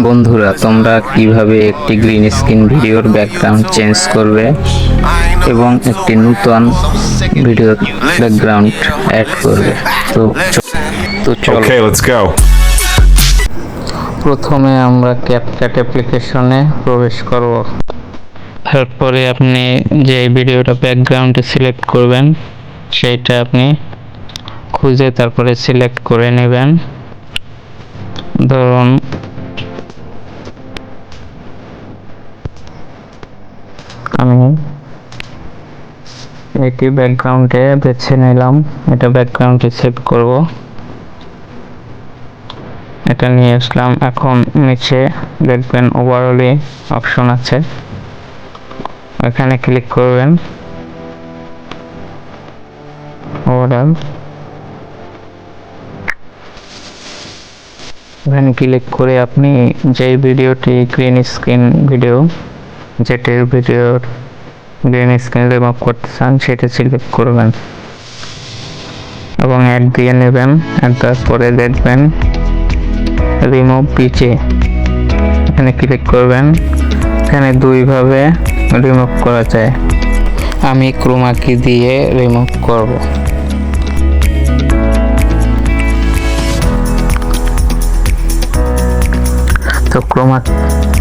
বন্ধুরা, তোমরা কিভাবে একটি গ্রিন স্ক্রিন ভিডিওর ব্যাকগ্রাউন্ড চেঞ্জ করবে এবং একটি নতুন ভিডিওর ব্যাকগ্রাউন্ড অ্যাড করবে, তো চলো। Okay, let's go. প্রথমে আমরা ক্যাপকাট অ্যাপ্লিকেশনে প্রবেশ করব। তারপরে আপনি যে ভিডিওটা ব্যাকগ্রাউন্ডে সিলেক্ট করবেন সেইটা আপনি খুঁজে তারপরে সিলেক্ট করে নেবেন। ধরুন আমি এটি ব্যাকগ্রাউন্ডে বেছে নিলাম, এটা ব্যাকগ্রাউন্ডে সেভ করব। এটা নিয়ে আসলাম। এখন নিচে দেখবেন ওভারঅলে অপশন আছে, এখানে ক্লিক করবেন। ওভারঅল এখানে ক্লিক করে আপনি যে ভিডিওটি গ্রিন স্ক্রিন ভিডিও, যেটির ভিডিওর গ্রিন স্ক্রিন রিমুভ করতে চান সেটা সিলেক্ট করবেন এবং অ্যাড দিয়ে নেবেন। তারপরে দেখবেন রিমুভ পিচে, এখানে ক্লিক করবেন। এখানে দুইভাবে রিমুভ করা যায়, আমি ক্রোমা কি দিয়ে রিমুভ করব। তো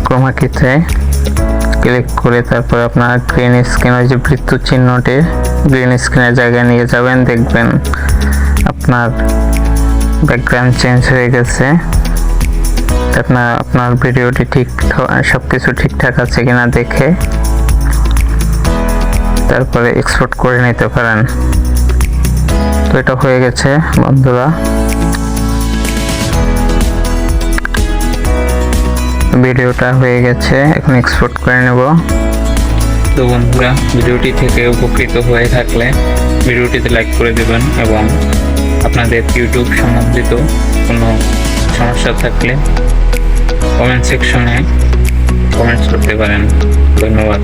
ক্রোমা কিতে ক্লিক করে তারপর আপনার গ্রিন স্ক্রিনের যে বৃত্ত চিহ্নটি গ্রিন স্ক্রিনের জায়গায় নিয়ে যাবেন। দেখবেন আপনার ব্যাকগ্রাউন্ড চেঞ্জ হয়ে গেছে। আপনার ভিডিওটি ঠিক সবকিছু ঠিকঠাক আছে কিনা দেখে তারপরে এক্সপোর্ট করে নিতে পারেন। তো এটা হয়ে গেছে বন্ধুরা, ভিডিওটা হয়ে গেছে। এখন এক্সপোর্ট করে নেব। তো বন্ধুরা, ভিডিওটি থেকে উপকৃত হয়ে থাকলে ভিডিওটিতে লাইক করে দেবেন এবং আপনাদের ইউটিউব সম্বন্ধিত কোনো সমস্যা থাকলে কমেন্ট সেকশনে কমেন্টস করতে পারেন। ধন্যবাদ।